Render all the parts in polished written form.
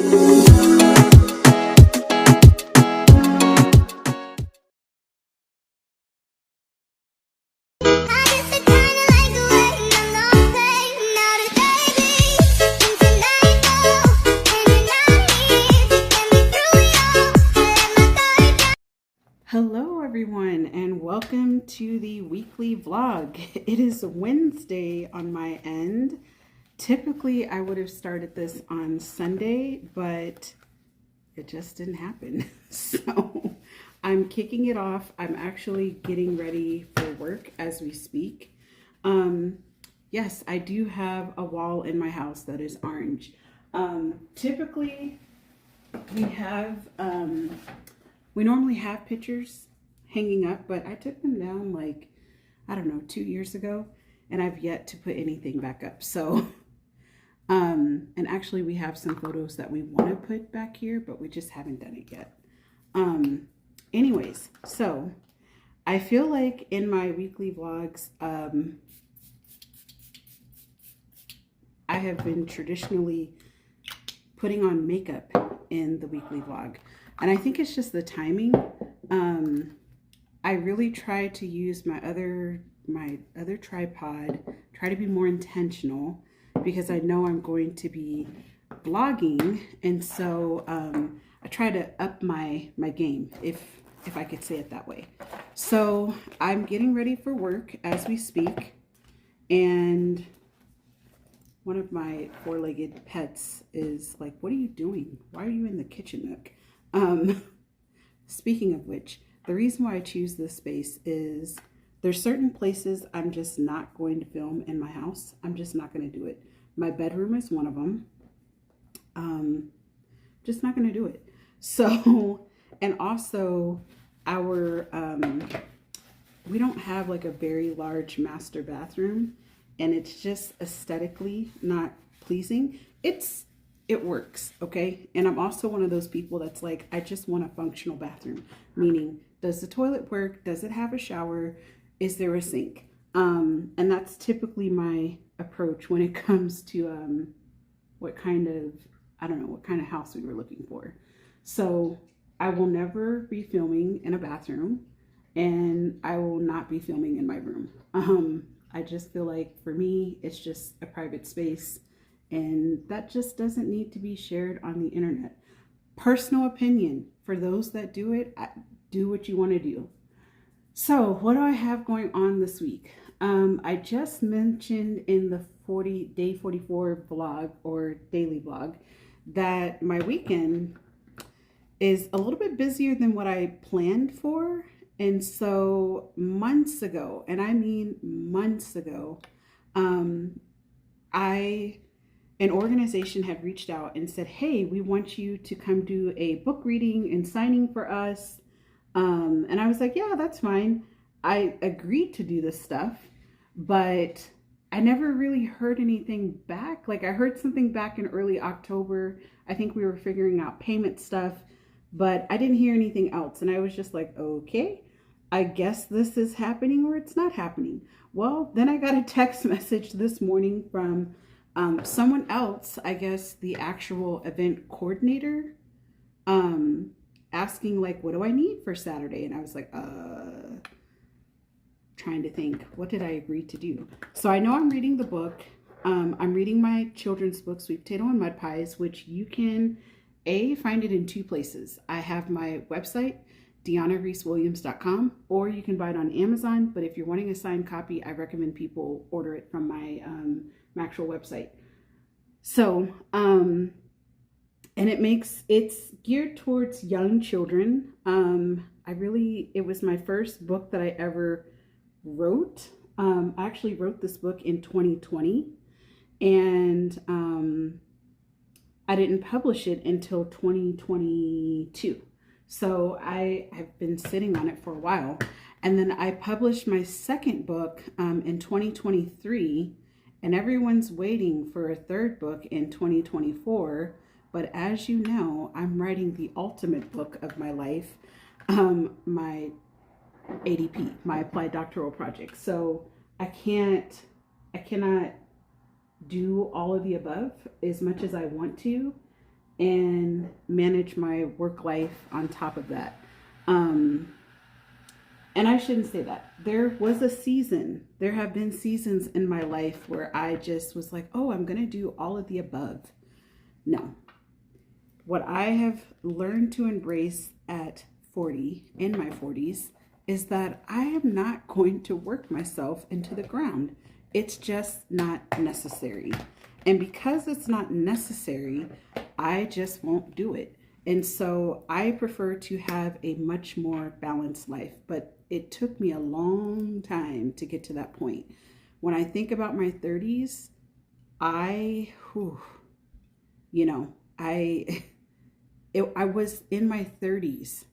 Hello everyone and welcome to the weekly vlog. It is Wednesday on my end. Typically I would have started this on Sunday, but it just didn't happen. So I'm kicking it off. I'm actually getting ready for work as we speak. Yes, I do have a wall in my house that is orange. Typically we have we normally have pictures hanging up, but I took them down like, I don't know, 2 years ago, and I've yet to put anything back up. So, and actually we have some photos that we want to put back here, but we just haven't done it yet. Anyways, so I feel like in my weekly vlogs, I have been traditionally putting on makeup in the weekly vlog. And I think it's just the timing. I really try to use my other tripod, try to be more intentional because I know I'm going to be vlogging. And so I try to up my game, if I could say it that way. So I'm getting ready for work as we speak. And one of my four-legged pets is like, what are you doing? Why are you in the kitchen nook? Speaking of which, the reason why I choose this space is there's certain places I'm just not going to film in my house. I'm just not going to do it. My bedroom is one of them. Just not going to do it. So, and also our, we don't have like a very large master bathroom, and it's just aesthetically not pleasing. It works, okay? And I'm also one of those people that's like, I just want a functional bathroom, meaning does the toilet work? Does it have a shower? Is there a sink? And that's typically my approach when it comes to what kind of house we were looking for. So I will never be filming in a bathroom, and I will not be filming in my room. I just feel like for me, it's just a private space. And that just doesn't need to be shared on the internet. Personal opinion. For those that do it, do what you want to do. So what do I have going on this week? I just mentioned in the day 44 vlog or daily vlog that my weekend is a little bit busier than what I planned for. And so months ago, and I mean months ago, an organization had reached out and said, hey, we want you to come do a book reading and signing for us. And I was like, yeah, that's fine. I agreed to do this stuff, but I never really heard anything back. Like I heard something back in early October. I think we were figuring out payment stuff, but I didn't hear anything else. And I was just like, okay, I guess this is happening or it's not happening. Well, then I got a text message this morning from someone else, I guess the actual event coordinator, asking like, what do I need for Saturday? And I was like, trying to think, what did I agree to do? So I know I'm reading the book. I'm reading my children's book, Sweet Potato and Mud Pies, which you can find it in two places. I have my website, DeannaReeseWilliams.com, or you can buy it on Amazon. But if you're wanting a signed copy, I recommend people order it from my actual website. So, and it's geared towards young children. It was my first book that I ever wrote. I actually wrote this book in 2020, and I didn't publish it until 2022. So I have been sitting on it for a while. And then I published my second book in 2023, and everyone's waiting for a third book in 2024. But as you know, I'm writing the ultimate book of my life, my ADP, my applied doctoral project. So I cannot do all of the above as much as I want to. and manage my work life on top of that. And I shouldn't say that. There was a season, there have been seasons in my life where I just was like, oh, I'm going to do all of the above. No. What I have learned to embrace at 40, in my 40s, is that I am not going to work myself into the ground. It's just not necessary. And because it's not necessary, I just won't do it. And so I prefer to have a much more balanced life. But it took me a long time to get to that point. When I think about my 30s, I was in my 30s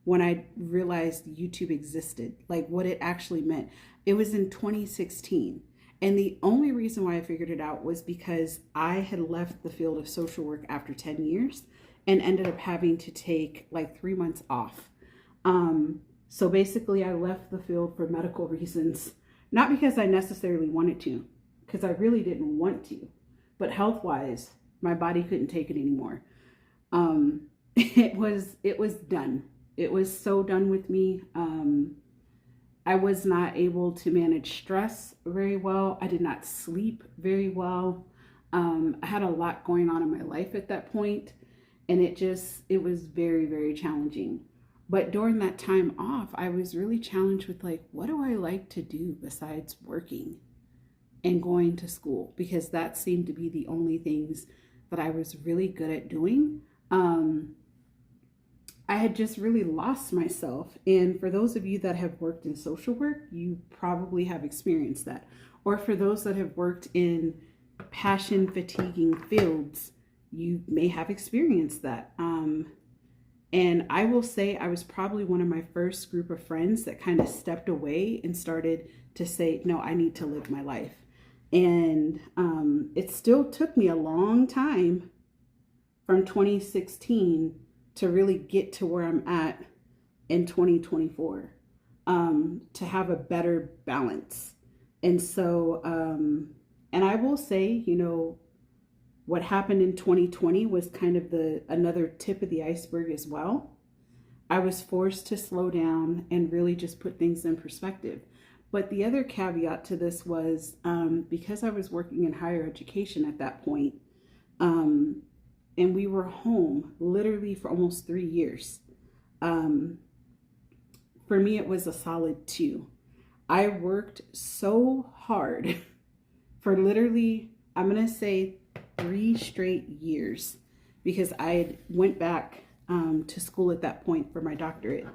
when I realized YouTube existed, like what it actually meant. It was in 2016. And the only reason why I figured it out was because I had left the field of social work after 10 years and ended up having to take like 3 months off. So basically I left the field for medical reasons, not because I necessarily wanted to, because I really didn't want to, but health-wise, my body couldn't take it anymore. It was done. It was so done with me. I was not able to manage stress very well. I did not sleep very well. I had a lot going on in my life at that point, and it was very, very challenging. But during that time off, I was really challenged with like, what do I like to do besides working and going to school? Because that seemed to be the only things that I was really good at doing. I had just really lost myself. And for those of you that have worked in social work, you probably have experienced that. Or for those that have worked in passion fatiguing fields, you may have experienced that. And I will say I was probably one of my first group of friends that kind of stepped away and started to say, no, I need to live my life. And it still took me a long time from 2016 to really get to where I'm at in 2024, to have a better balance. And so, and I will say, what happened in 2020 was kind of another tip of the iceberg as well. I was forced to slow down and really just put things in perspective. But the other caveat to this was, because I was working in higher education at that point, and we were home literally for almost 3 years. For me, it was a solid 2. I worked so hard for literally, I'm going to say 3 straight years, because I went back to school at that point for my doctorate,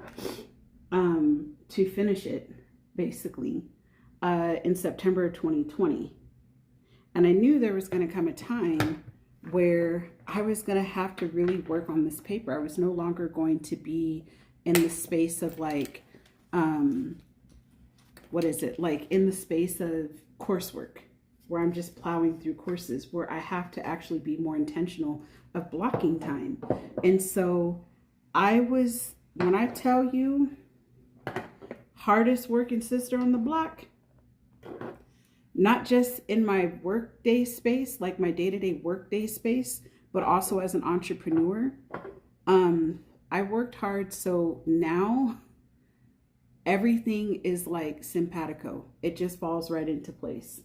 to finish it basically in September of 2020. And I knew there was going to come a time where I was going to have to really work on this paper. I was no longer going to be in the space of like, in the space of coursework, where I'm just plowing through courses, where I have to actually be more intentional of blocking time. And so when I tell you, hardest working sister on the block, not just in my workday space, like my day-to-day workday space, but also as an entrepreneur. I worked hard, so now everything is like simpatico. It just falls right into place.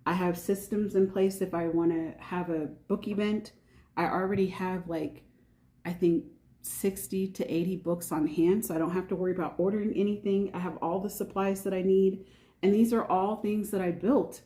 I have systems in place. If I want to have a book event, I already have I think 60 to 80 books on hand, so I don't have to worry about ordering anything. I have all the supplies that I need. And these are all things that I built.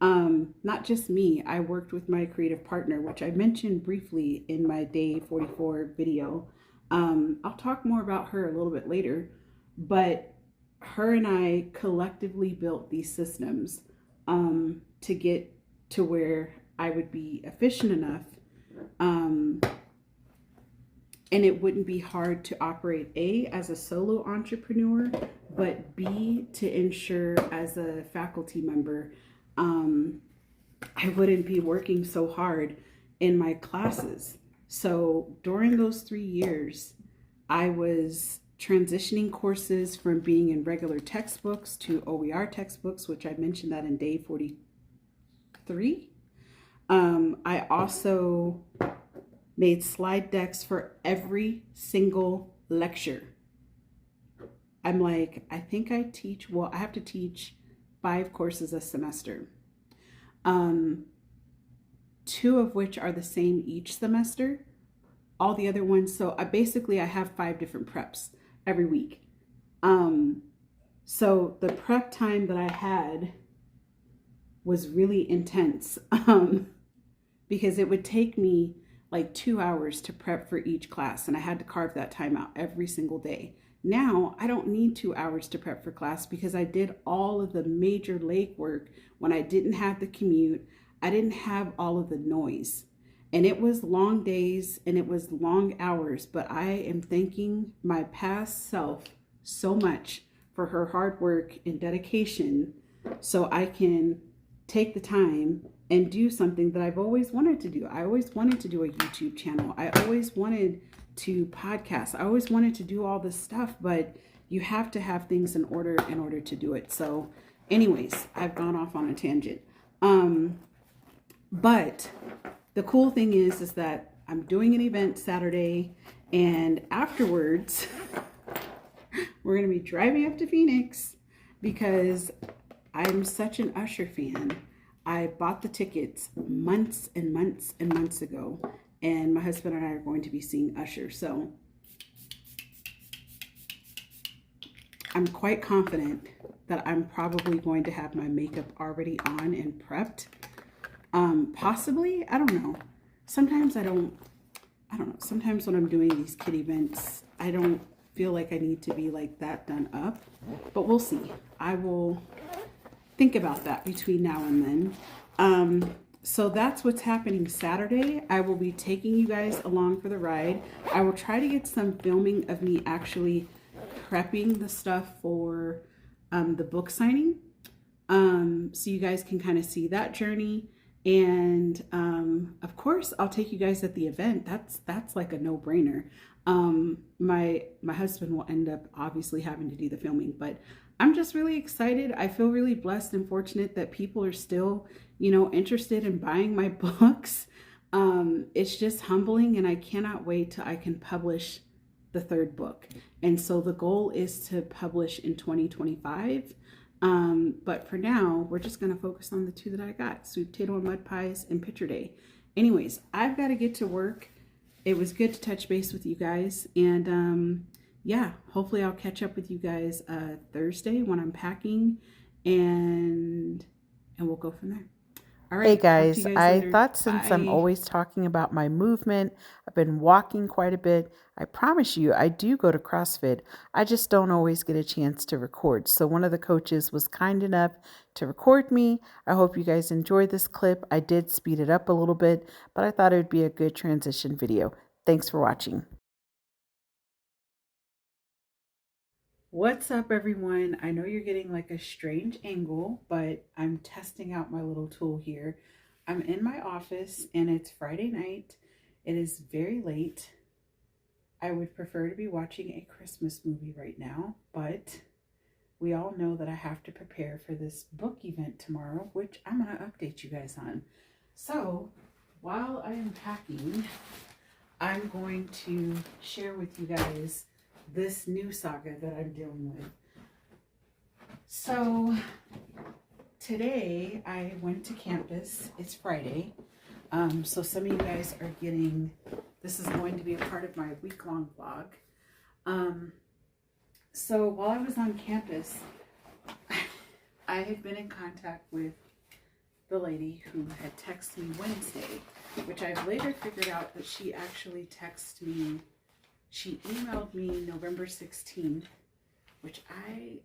Not just me. I worked with my creative partner, which I mentioned briefly in my day 44 video. I'll talk more about her a little bit later, but her and I collectively built these systems to get to where I would be efficient enough, and it wouldn't be hard to operate A, as a solo entrepreneur, but B, to ensure as a faculty member, I wouldn't be working so hard in my classes. So during those 3 years, I was transitioning courses from being in regular textbooks to OER textbooks, which I mentioned that in day 43. I also made slide decks for every single lecture. I'm like, I think I have to teach 5 courses a semester. 2 of which are the same each semester. All the other ones, so I have 5 different preps every week. So the prep time that I had was really intense because it would take me like 2 hours to prep for each class, and I had to carve that time out every single day. Now I don't need 2 hours to prep for class because I did all of the major legwork when I didn't have the commute. I didn't have all of the noise, and it was long days and it was long hours, but I am thanking my past self so much for her hard work and dedication so I can take the time and do something that I've always wanted to do. I always wanted to do a YouTube channel. I always wanted to podcast. I always wanted to do all this stuff, but you have to have things in order to do it. So anyways, I've gone off on a tangent. But the cool thing is that I'm doing an event Saturday, and afterwards we're going to be driving up to Phoenix because I'm such an Usher fan. I bought the tickets months and months and months ago, and my husband and I are going to be seeing Usher. So I'm quite confident that I'm probably going to have my makeup already on and prepped. Possibly, I don't know. Sometimes I don't know. Sometimes when I'm doing these kid events, I don't feel like I need to be like that done up, but we'll see. I will think about that between now and then. So that's what's happening Saturday. I will be taking you guys along for the ride. I will try to get some filming of me actually prepping the stuff for the book signing, so you guys can kind of see that journey. And of course, I'll take you guys at the event. That's like a no-brainer. My husband will end up obviously having to do the filming, but I'm just really excited. I feel really blessed and fortunate that people are still, interested in buying my books. It's just humbling, and I cannot wait till I can publish the 3rd book. And so the goal is to publish in 2025. But for now, we're just going to focus on the 2 that I got, Sweet Potato and Mud Pies and Picture Day. Anyways, I've got to get to work. It was good to touch base with you guys. And yeah, hopefully I'll catch up with you guys Thursday when I'm packing, and we'll go from there. All right. Hey guys, I later. thought since I'm Bye. always talking about my movement, I've been walking quite a bit. I promise you, I do go to CrossFit. I just don't always get a chance to record. So one of the coaches was kind enough to record me. I hope you guys enjoyed this clip. I did speed it up a little bit, but I thought it would be a good transition video. Thanks for watching. What's up, everyone? I know you're getting like a strange angle, but I'm testing out my little tool here. I'm in my office and it's Friday night. It is very late. I would prefer to be watching a Christmas movie right now, but we all know that I have to prepare for this book event tomorrow, which I'm going to update you guys on. So while I am packing, I'm going to share with you guys this new saga that I'm dealing with. So today I went to campus. It's Friday. So some of you guys are getting, this is going to be a part of my week-long vlog. So while I was on campus, I had been in contact with the lady who had texted me Wednesday, which I've later figured out that she actually texted me. She emailed me November 16th, which I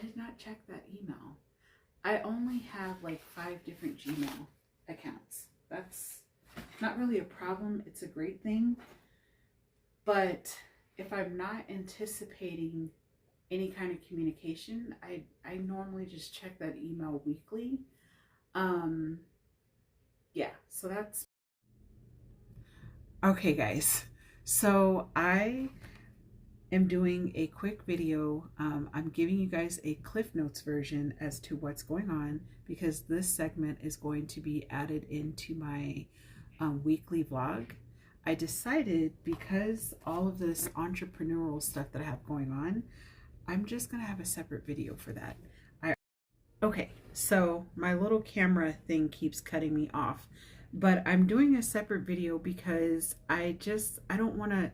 did not check that email. I only have like 5 different Gmail accounts. That's not really a problem. It's a great thing. But if I'm not anticipating any kind of communication, I normally just check that email weekly. Yeah, so that's okay, guys. So I am doing a quick video. I'm giving you guys a Cliff Notes version as to what's going on, because this segment is going to be added into my weekly vlog, I decided, because all of this entrepreneurial stuff that I have going on, I'm just gonna have a separate video for that. Okay, so my little camera thing keeps cutting me off, but I'm doing a separate video because I don't want to,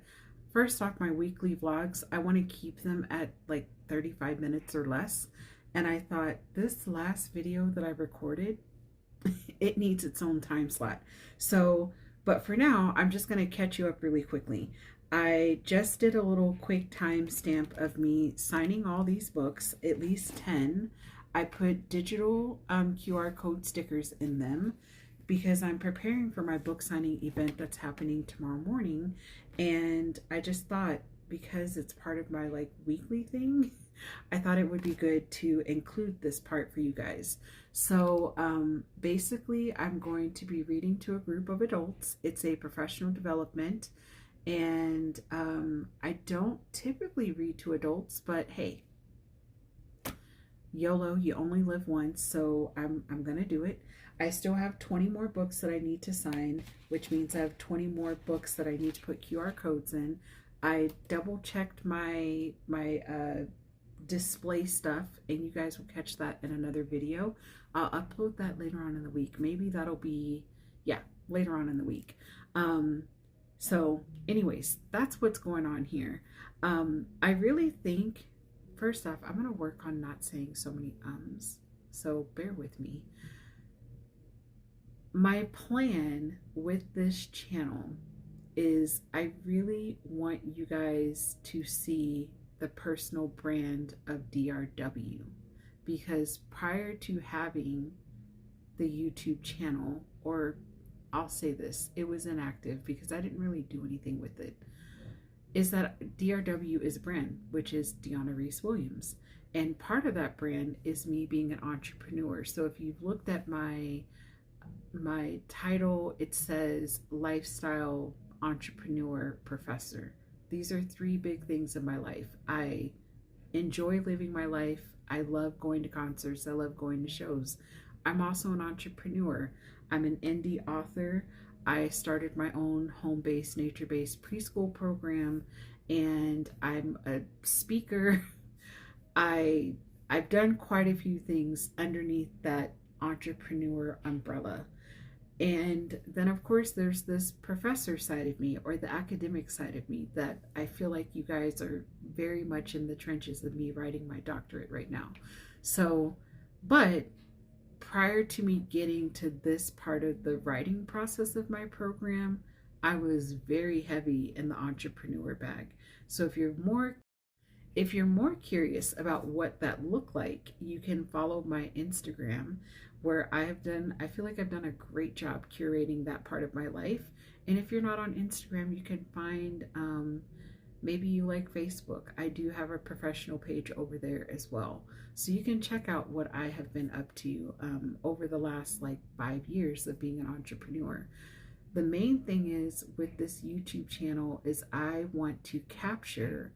first off, my weekly vlogs, I want to keep them at like 35 minutes or less. And I thought this last video that I recorded, it needs its own time slot. So, but for now, I'm just going to catch you up really quickly. I just did a little quick timestamp of me signing all these books, at least 10. I put digital QR code stickers in them because I'm preparing for my book signing event that's happening tomorrow morning. And I just thought, because it's part of my like weekly thing, I thought it would be good to include this part for you guys. So basically, I'm going to be reading to a group of adults. It's a professional development. And I don't typically read to adults, but hey, YOLO, you only live once, so I'm gonna do it. I still have 20 more books that I need to sign, which means I have 20 more books that I need to put QR codes in. I double checked my display stuff, and you guys will catch that in another video. I'll upload that later on in the week. Maybe that'll be, yeah, later on in the week. So anyways, that's what's going on here. I really think, first off, I'm going to work on not saying so many ums, so bear with me. My plan with this channel is I really want you guys to see the personal brand of DRW, because prior to having the YouTube channel, or I'll say this, it was inactive because I didn't really do anything with it, is that DRW is a brand, which is Deanna Reese Williams. And part of that brand is me being an entrepreneur. So if you've looked at my title, it says Lifestyle Entrepreneur Professor. These are 3 big things in my life. I enjoy living my life. I love going to concerts. I love going to shows. I'm also an entrepreneur. I'm an indie author. I started my own home-based, nature-based preschool program, and I'm a speaker. I've done quite a few things underneath that entrepreneur umbrella. And then, of course, there's this professor side of me, or the academic side of me, that I feel like you guys are very much in the trenches of me writing my doctorate right now. So, but prior to me getting to this part of the writing process of my program, I was very heavy in the entrepreneur bag. So if you're more curious about what that looked like, you can follow my Instagram, where I feel like I've done a great job curating that part of my life. And if you're not on Instagram, you can find, maybe you like Facebook. I do have a professional page over there as well. So you can check out what I have been up to over the last like 5 years of being an entrepreneur. The main thing is with this YouTube channel is I want to capture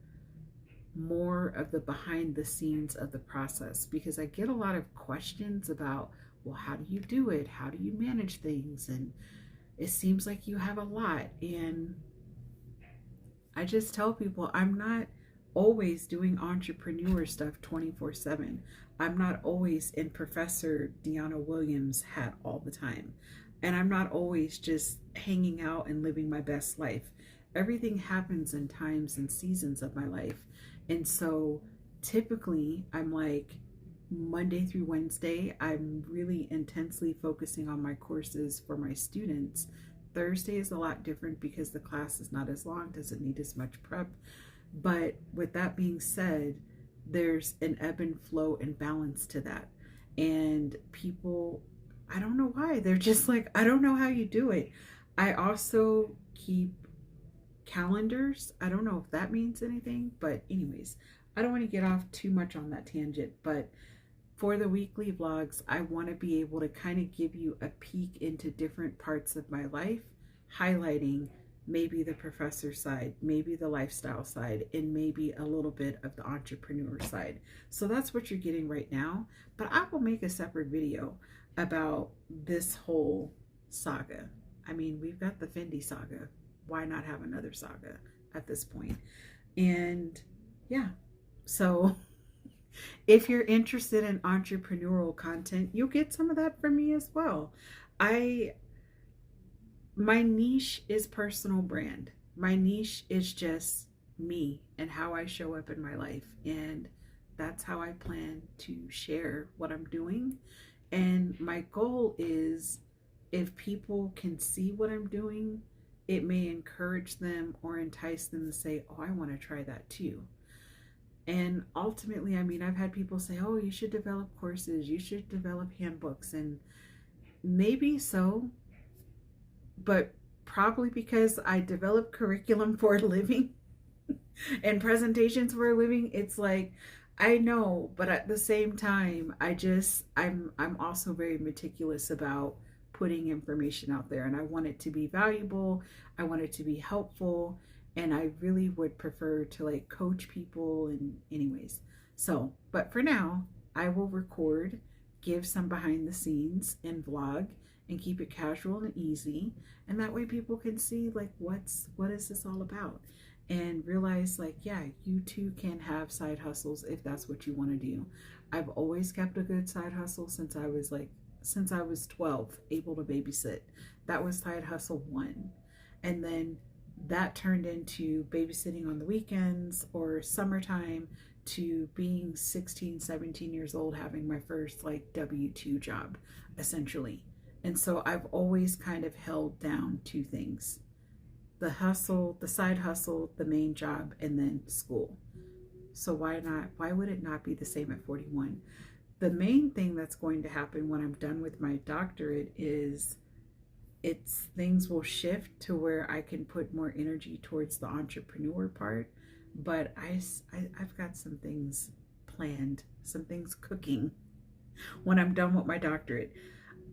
more of the behind the scenes of the process, because I get a lot of questions about, well, how do you do it? How do you manage things? And it seems like you have a lot. And I just tell people I'm not always doing entrepreneur stuff 24/7. I'm not always in Professor Deanna Williams hat all the time. And I'm not always just hanging out and living my best life. Everything happens in times and seasons of my life. And so typically I'm like, Monday through Wednesday, I'm really intensely focusing on my courses for my students. Thursday is a lot different because the class is not as long, doesn't need as much prep. But with that being said, there's an ebb and flow and balance to that. And people, I don't know why, they're just like, I don't know how you do it. I also keep calendars. I don't know if that means anything, but anyways, I don't want to get off too much on that tangent. But for the weekly vlogs, I want to be able to kind of give you a peek into different parts of my life, highlighting maybe the professor side, maybe the lifestyle side, and maybe a little bit of the entrepreneur side. So that's what you're getting right now. But I will make a separate video about this whole saga. I mean, we've got the Fendi saga. Why not have another saga at this point? And yeah, so if you're interested in entrepreneurial content, you'll get some of that from me as well. My niche is personal brand. My niche is just me and how I show up in my life. And that's how I plan to share what I'm doing. And my goal is, if people can see what I'm doing, it may encourage them or entice them to say, oh, I want to try that too. And ultimately, I mean, I've had people say, oh, you should develop courses, you should develop handbooks. And maybe so, but probably because I develop curriculum for a living and presentations for a living, it's like, I know, but at the same time, I'm also very meticulous about putting information out there, and I want it to be valuable. I want it to be helpful, and I really would prefer to like coach people and anyways. So, but for now, I will record, give some behind the scenes and vlog, and keep it casual and easy, and that way people can see like what is this all about, and realize like, yeah, you too can have side hustles if that's what you want to do. I've always kept a good side hustle since I was 12, able to babysit. That was side hustle 1. And then that turned into babysitting on the weekends or summertime, to being 16, 17 years old, having my first like W-2 job, essentially. And so I've always kind of held down 2 things: the hustle, the side hustle, the main job, and then school. So why would it not be the same at 41? The main thing that's going to happen when I'm done with my doctorate is things will shift to where I can put more energy towards the entrepreneur part. But I've got some things planned, some things cooking when I'm done with my doctorate.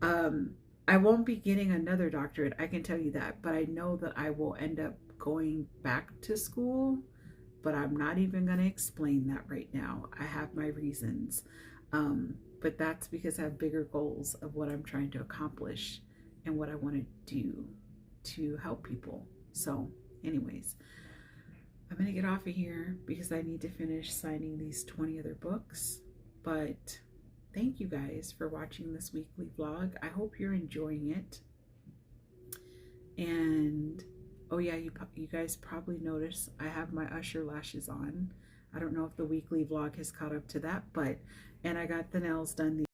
I won't be getting another doctorate, I can tell you that, but I know that I will end up going back to school, but I'm not even going to explain that right now. I have my reasons, but that's because I have bigger goals of what I'm trying to accomplish and what I want to do to help people. So anyways, I'm going to get off of here because I need to finish signing these 20 other books, but thank you guys for watching this weekly vlog. I hope you're enjoying it. And oh yeah, you guys probably noticed I have my Usher lashes on. I don't know if the weekly vlog has caught up to that, and I got the nails done.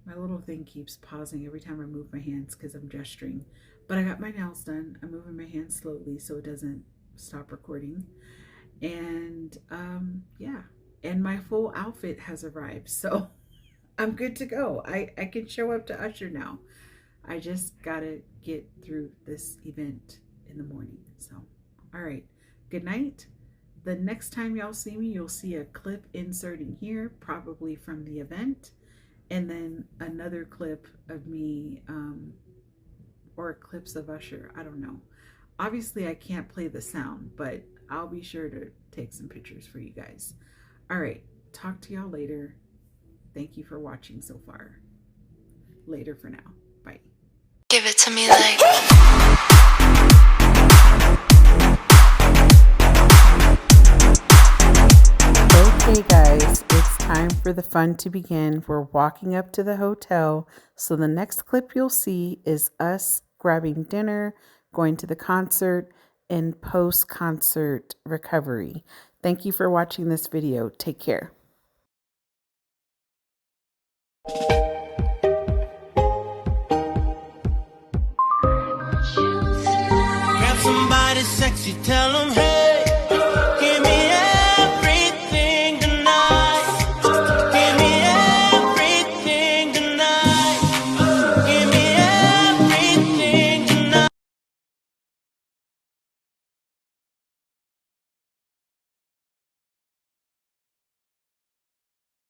My little thing keeps pausing every time I move my hands because I'm gesturing. But I got my nails done. I'm moving my hands slowly so it doesn't stop recording. And yeah. And my full outfit has arrived, so I'm good to go. I can show up to Usher now. I just gotta get through this event in the morning. So, all right, good night. The next time y'all see me, you'll see a clip inserting here, probably from the event, and then another clip of me, or clips of Usher, I don't know. Obviously, I can't play the sound, but I'll be sure to take some pictures for you guys. All right, talk to y'all later. Thank you for watching so far. Later for now. Bye. Give it to me like. Okay guys, it's time for the fun to begin. We're walking up to the hotel. So the next clip you'll see is us grabbing dinner, going to the concert, and post-concert recovery. Thank you for watching this video. Take care. Grab somebody sexy, tell them, hey.